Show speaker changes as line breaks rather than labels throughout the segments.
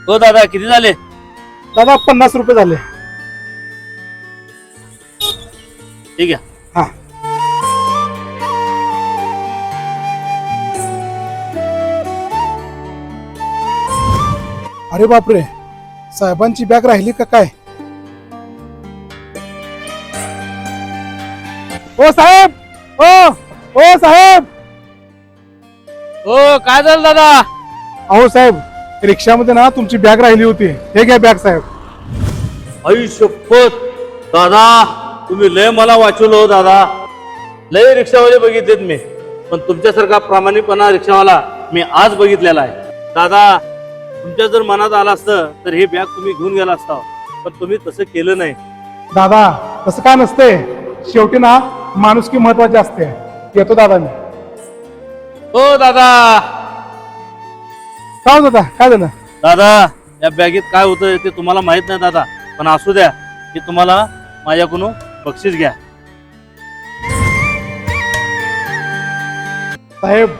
हो दादा किती झाले?
दादा 50 रुपये झाले.
ठीक आहे.
हा. अरे बापरे, साहेबांची बॅग राहिली का काय? ओ साहेब, ओ साहेब.
हो काय झालं दादा?
अहो साहेब, रिक्षामध्ये ना तुमची बॅग राहिली होती. हे घ्या बॅग साहेब.
आई शपथ दादा, तुम्ही लय मला वाचवलं हो दादा. लय रिक्षावाले बघितलेत मी, पण तुमच्यासारखा प्रामाणिकपणा रिक्षावाला मी आज बघितलेला आहे. दादा तुमच्या जर मनात आलं असतं तर हे बॅग तुम्ही घेऊन गेला असता, पण तुम्ही तसं केलं नाही.
दादा तसं काय नसते, शेवटी ना माणुसकी महत्वाची असते. येतो दादा मी.
हो दादा.
काय होतं दादा, काय झालं?
दादा या बॅगेत काय होतं ते तुम्हाला माहित नाही दादा, पण असू द्या, की तुम्हाला माझ्याकडून बक्षीस घ्या.
साहेब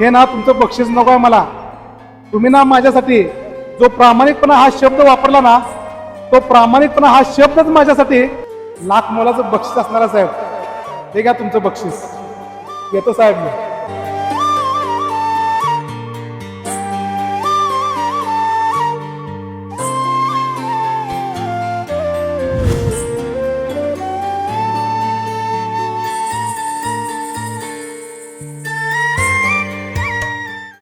हे ना तुमचं बक्षीस नको आहे मला. तुम्ही ना माझ्यासाठी जो प्रामाणिकपणा हा शब्द वापरला ना, तो प्रामाणिकपणा हा शब्दच माझ्यासाठी लाख मोलाचं बक्षीस असणार आहे साहेब. हे घ्या तुमचं बक्षीस. येतो साहेब मी.